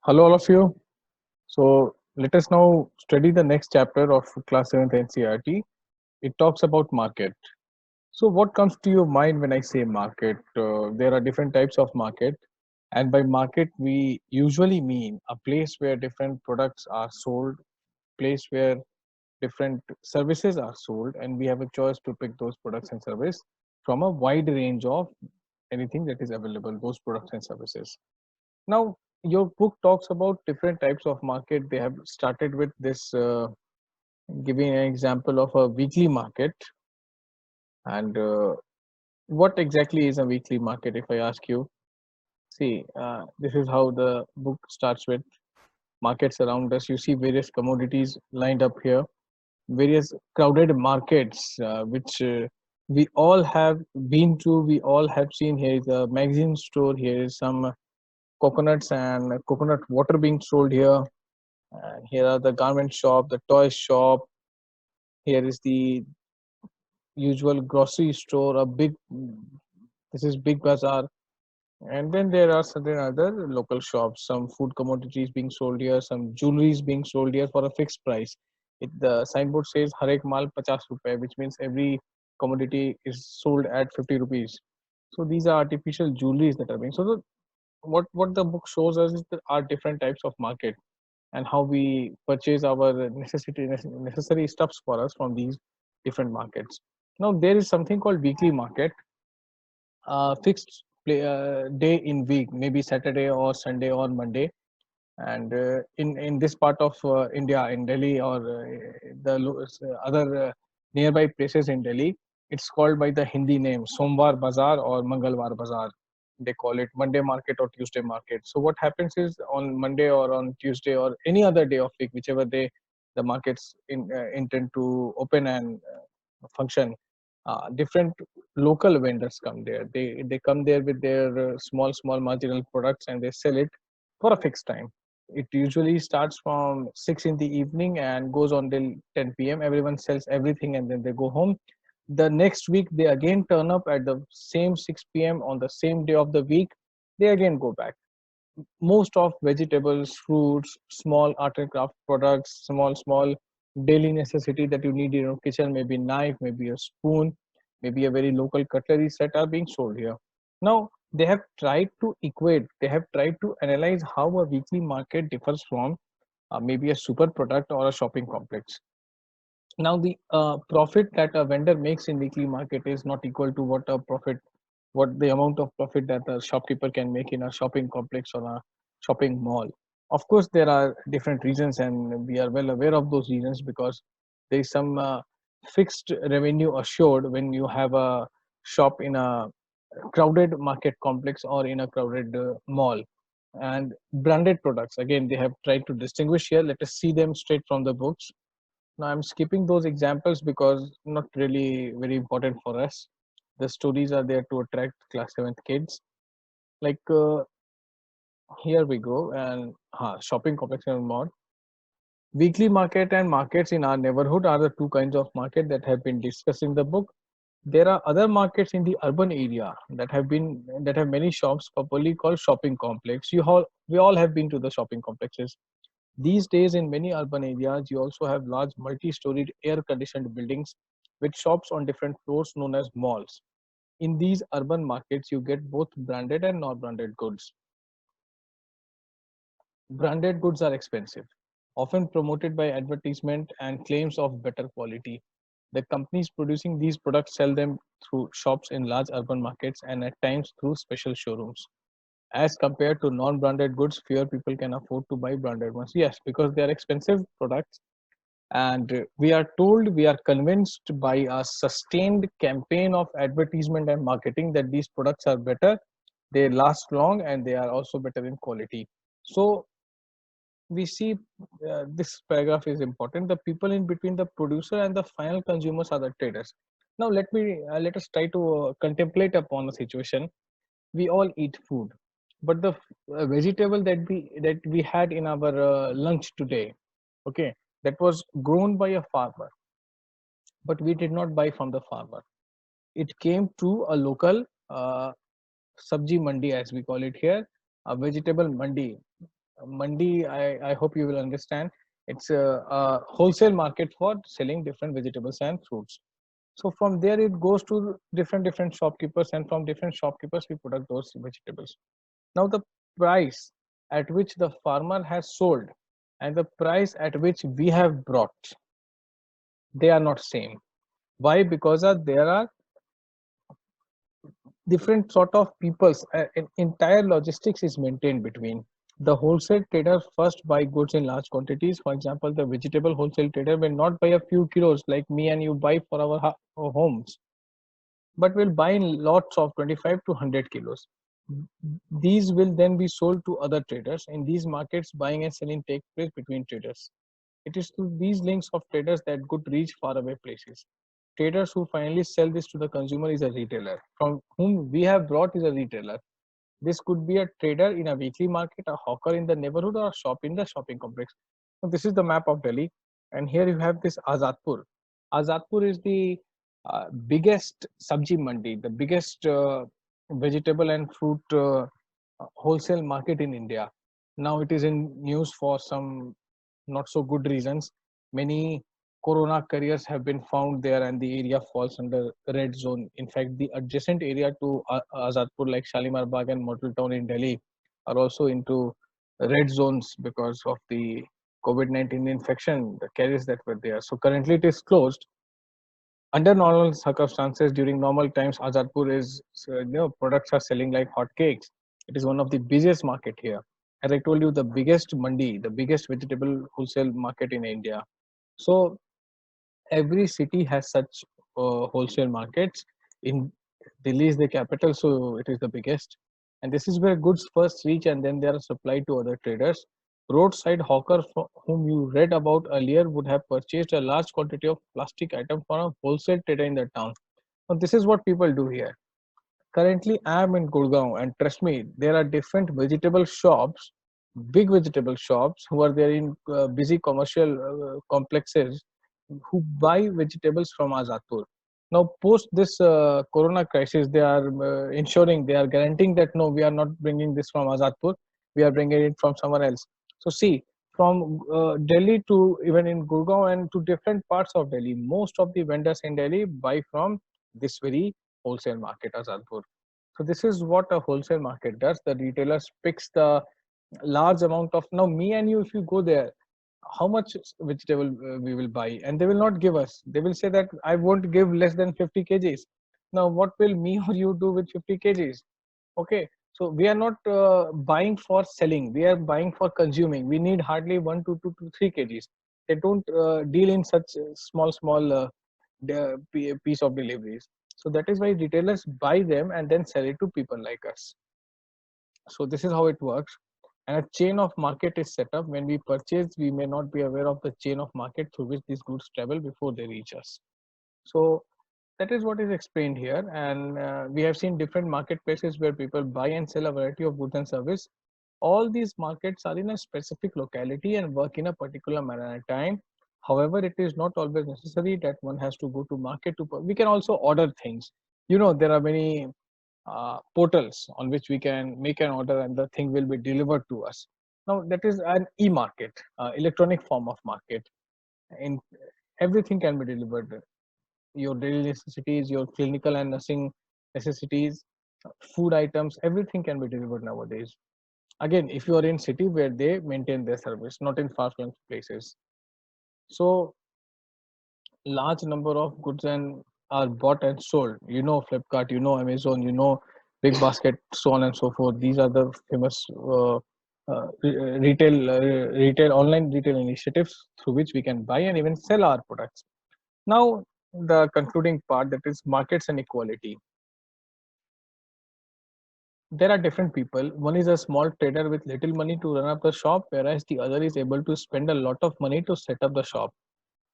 Hello, all of you. So, let us now study the next chapter of Class 7th NCERT. It talks about market. So, what comes to your mind when I say market? There are different types of market, and by market, we usually mean a place where different products are sold, place where different services are sold, and we have a choice to pick those products and service from a wide range of anything that is available, those products and services. Now, your book talks about different types of market. They have started with this giving an example of a weekly market. And what exactly is a weekly market, if I ask you? See, this is how the book starts with markets around us. You see various commodities lined up here, various crowded markets, which we all have been to, we all have seen. Here is a magazine store, here is some coconuts and coconut water being sold here. And here are the garment shop, the toy shop. Here is the usual grocery store, a big, this is big bazaar. And then there are certain other local shops, some food commodities being sold here, some jewelries being sold here for a fixed price. The signboard says Har ek mal 50 rupees, which means every commodity is sold at 50 rupees. So these are artificial jewelries that are being sold. So what the book shows us is there are different types of market and how we purchase our necessary stuffs for us from these different markets. Now there is something called weekly market, fixed day in week, maybe Saturday or Sunday or Monday. And in this part of India, in Delhi or other nearby places in Delhi, it's called by the Hindi name Somvar Bazaar or Mangalwar Bazaar. They call it Monday market or Tuesday market. So what happens is on Monday or on Tuesday or any other day of week, whichever day the markets intend to open and function, different local vendors come there. They come there with their small marginal products and they sell it for a fixed time. It usually starts from 6 in the evening and goes on till 10 p.m. Everyone sells everything and then they go home. The next week they again turn up at the same 6 p.m. on the same day of the week. They again go back. Most of vegetables, fruits, small art and craft products, small daily necessity that you need in your kitchen, maybe knife, maybe a spoon, maybe a very local cutlery set are being sold here. Now they have tried to equate, they have tried to analyze how a weekly market differs from maybe a super product or a shopping complex. Now the profit that a vendor makes in weekly market is not equal to what the amount of profit that a shopkeeper can make in a shopping complex or a shopping mall. Of course there are different reasons and we are well aware of those reasons, because there is some fixed revenue assured when you have a shop in a crowded market complex or in a crowded mall. And branded products, again they have tried to distinguish here. Let us see them straight from the books. Now I'm skipping those examples because not really very important for us. The stories are there to attract class 7th kids. Like here we go, and shopping complex and more. Weekly market and markets in our neighborhood are the two kinds of market that have been discussed in the book. There are other markets in the urban area that have many shops, popularly called shopping complex. We all have been to the shopping complexes. These days, in many urban areas, you also have large multi-storied air-conditioned buildings with shops on different floors known as malls. In these urban markets, you get both branded and non-branded goods. Branded goods are expensive, often promoted by advertisement and claims of better quality. The companies producing these products sell them through shops in large urban markets and at times through special showrooms. As compared to non-branded goods, fewer people can afford to buy branded ones. Yes, because they are expensive products, and we are told, we are convinced by a sustained campaign of advertisement and marketing that these products are better, they last long, and they are also better in quality. So we see this paragraph is important. The people in between the producer and the final consumers are the traders. Now let us try to contemplate upon a situation. We all eat food, but the vegetable that we had in our lunch today, okay, that was grown by a farmer, but we did not buy from the farmer. It came to a local sabji mandi, as we call it here, a vegetable mandi. Mandi, I hope you will understand. It's a wholesale market for selling different vegetables and fruits. So from there it goes to different shopkeepers, and from different shopkeepers we product those vegetables. Now the price at which the farmer has sold and the price at which we have brought, they are not same. Why? Because there are different sort of peoples. An entire logistics is maintained between. The wholesale trader first buy goods in large quantities. For example, the vegetable wholesale trader will not buy a few kilos like me and you buy for our homes, but will buy in lots of 25 to 100 kilos. These will then be sold to other traders. In these markets, buying and selling take place between traders. It is through these links of traders that good reach faraway places. Traders who finally sell this to the consumer is a retailer. From whom we have brought is a retailer. This could be a trader in a weekly market, a hawker in the neighborhood, or a shop in the shopping complex. So this is the map of Delhi, and here you have this Azadpur. Azadpur is the biggest sabji mandi, the biggest vegetable and fruit wholesale market in India. Now it is in news for some not so good reasons. Many corona carriers have been found there, and the area falls under red zone. In fact, the adjacent area to Azadpur, like Shalimar Bagh and Model Town in Delhi, are also into red zones because of the COVID-19 infection, the carriers that were there. So currently it is closed. Under normal circumstances, during normal times, Azadpur is, products are selling like hotcakes. It is one of the busiest market here. As I told you, the biggest mandi, the biggest vegetable wholesale market in India. So every city has such wholesale markets. In Delhi is the capital, so it is the biggest. And this is where goods first reach and then they are supplied to other traders. Roadside hawker whom you read about earlier would have purchased a large quantity of plastic item from a wholesale trader in the town. Now, this is what people do here. Currently, I am in Gurgaon, and trust me, there are different vegetable shops, big vegetable shops, who are there in busy commercial complexes, who buy vegetables from Azadpur. Now, post this corona crisis, they are ensuring, they are guaranteeing that no, we are not bringing this from Azadpur, we are bringing it from somewhere else. So, see, from Delhi to even in Gurgaon and to different parts of Delhi, most of the vendors in Delhi buy from this very wholesale market, Azadpur. So this is what a wholesale market does. The retailers picks the large amount of, now me and you, if you go there, how much vegetable we will buy, and they will not give us. They will say that I won't give less than 50 kgs. Now what will me or you do with 50 kgs? Okay, so we are not buying for selling, we are buying for consuming. We need hardly 1 to 2 to 3 kgs. They don't deal in such small piece of deliveries. So that is why retailers buy them and then sell it to people like us. So this is how it works. And a chain of market is set up. When we purchase, we may not be aware of the chain of market through which these goods travel before they reach us. So that is what is explained here. And we have seen different marketplaces where people buy and sell a variety of goods and service. All these markets are in a specific locality and work in a particular manner and time. However, it is not always necessary that one has to go to market to. We can also order things. You know, there are many portals on which we can make an order and the thing will be delivered to us. Now that is an e-market, electronic form of market. In everything can be delivered. Your daily necessities, your clinical and nursing necessities, food items, everything can be delivered nowadays. Again, if you are in city where they maintain their service, not in far-flung places. So large number of goods and are bought and sold. You know Flipkart, you know Amazon, you know Big Basket, so on and so forth. These are the famous retail online retail initiatives through which we can buy and even sell our products. Now the concluding part, that is markets and equality. There are different people. One is a small trader with little money to run up the shop, whereas the other is able to spend a lot of money to set up the shop.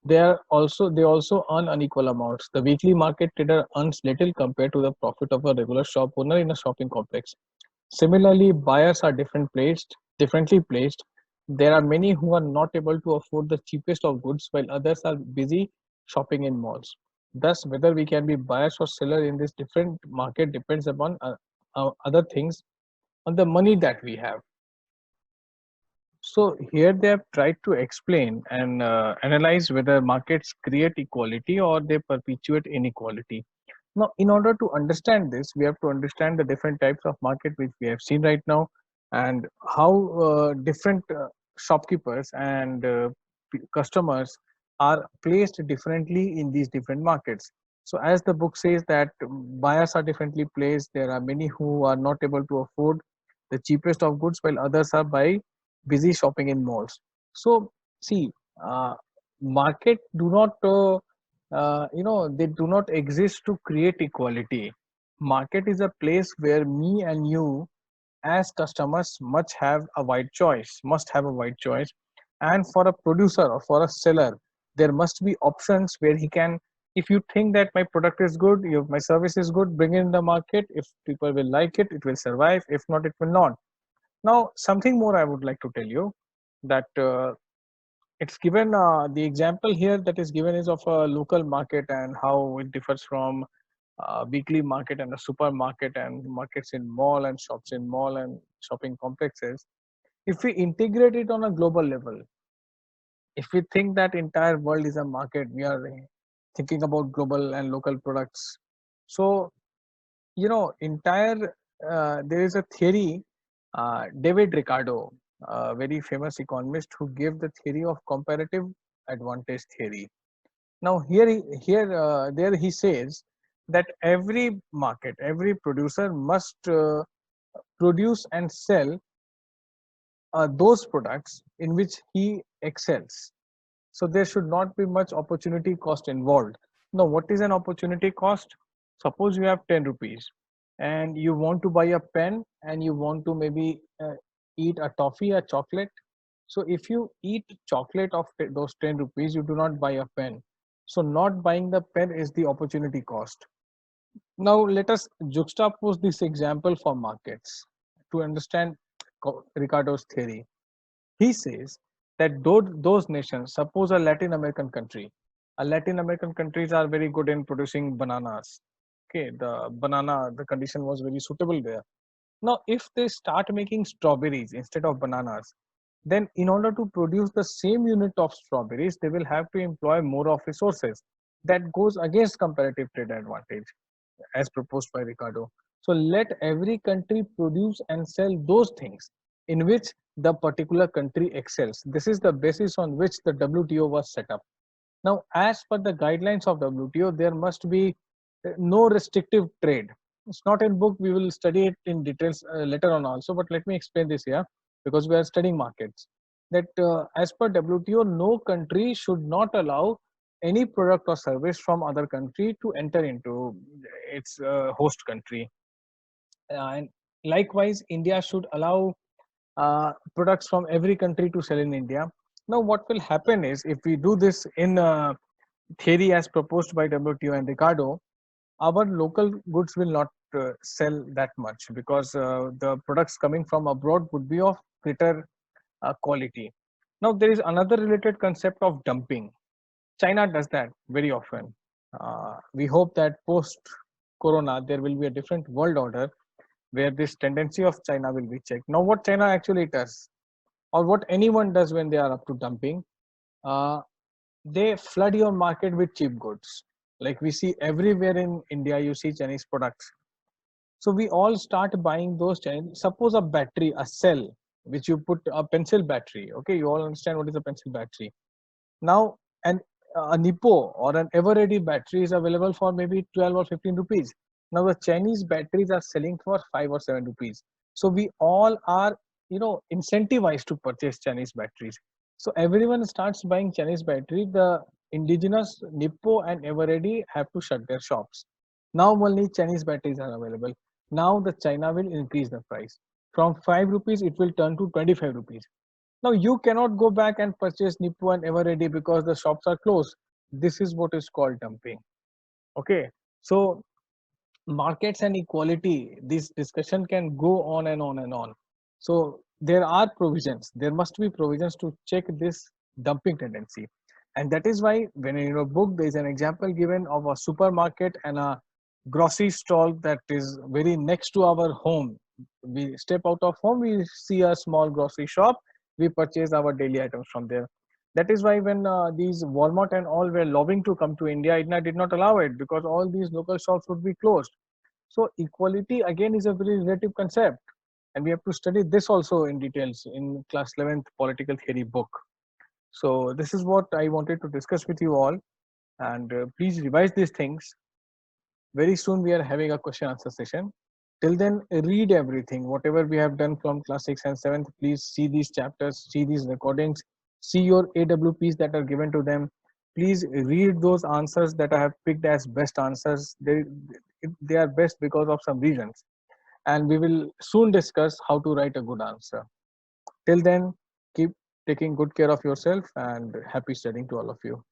They also earn unequal amounts. The weekly market trader earns little compared to the profit of a regular shop owner in a shopping complex. Similarly, buyers are differently placed. There are many who are not able to afford the cheapest of goods, while others are busy shopping in malls. Thus, whether we can be buyers or seller in this different market depends upon other things, on the money that we have. So here they have tried to explain and analyze whether markets create equality or they perpetuate inequality. Now, in order to understand this, we have to understand the different types of market which we have seen right now, and how different shopkeepers and customers are placed differently in these different markets. So, as the book says that buyers are differently placed, there are many who are not able to afford the cheapest of goods, while others are busy shopping in malls. So, see, market do not they do not exist to create equality. Market is a place where me and you as customers must have a wide choice. And for a producer or for a seller, there must be options where he can, if you think that my product is good, my service is good, bring it in the market. If people will like it, it will survive. If not, it will not. Now, something more I would like to tell you, that it's given, the example here that is given is of a local market and how it differs from weekly market and a supermarket and markets in mall and shops in mall and shopping complexes. If we integrate it on a global level, if we think that entire world is a market, we are thinking about global and local products. So, entire there is a theory, David Ricardo, a very famous economist, who gave the theory of comparative advantage theory. Now, there he says that every market, every producer must produce and sell those products in which he excels. So there should not be much opportunity cost involved. Now, what is an opportunity cost? Suppose you have 10 rupees and you want to buy a pen and you want to maybe eat a toffee, a chocolate. So if you eat chocolate of those 10 rupees, you do not buy a pen. So not buying the pen is the opportunity cost. Now let us juxtapose this example for markets to understand Ricardo's theory. He says that those nations, suppose a Latin American countries are very good in producing bananas. Okay, the condition was very suitable there. Now, if they start making strawberries instead of bananas, then in order to produce the same unit of strawberries, they will have to employ more of resources. That goes against comparative trade advantage as proposed by Ricardo. So let every country produce and sell those things in which the particular country excels. This is the basis on which the WTO was set up. Now, as per the guidelines of WTO, there must be no restrictive trade. It's not in book. We will study it in details later on also. But let me explain this here, because we are studying markets. That as per WTO, no country should not allow any product or service from other country to enter into its host country. And likewise, India should allow products from every country to sell in India. Now, what will happen is, if we do this in theory as proposed by WTO and Ricardo, our local goods will not sell that much, because the products coming from abroad would be of greater quality. Now, there is another related concept of dumping. China does that very often. We hope that post Corona, there will be a different world order where this tendency of China will be checked. Now, what China actually does, or what anyone does when they are up to dumping, uh, they flood your market with cheap goods. Like we see everywhere in India, you see Chinese products. So we all start buying those Chinese. Suppose a battery, a cell, which you put a pencil battery. Okay, you all understand what is a pencil battery. Now, a Nippo or an Everready battery is available for maybe 12 or 15 rupees. Now the Chinese batteries are selling for 5 or 7 rupees. So we all are, incentivized to purchase Chinese batteries. So everyone starts buying Chinese battery. The indigenous Nippo and Everready have to shut their shops. Now only Chinese batteries are available. Now the China will increase the price. From 5 rupees, it will turn to 25 rupees. Now you cannot go back and purchase Nippo and Everready because the shops are closed. This is what is called dumping. Okay, so markets and equality, this discussion can go on and on and on. So there are provisions. There must be provisions to check this dumping tendency, and that is why when in your book there is an example given of a supermarket and a grocery stall that is very next to our home. We step out of home, we see a small grocery shop we purchase our daily items from there. That is why when these Walmart and all were lobbying to come to India, India did not allow it because all these local shops would be closed. So equality again is a very relative concept, and we have to study this also in details in class 11th political theory book. So this is what I wanted to discuss with you all, and please revise these things. Very soon we are having a question answer session. Till then, read everything, whatever we have done from class 6 and 7th. Please see these chapters, see these recordings, see your AWPs that are given to them. Please read those answers that I have picked as best answers. They are best because of some reasons. And we will soon discuss how to write a good answer. Till then, keep taking good care of yourself and happy studying to all of you.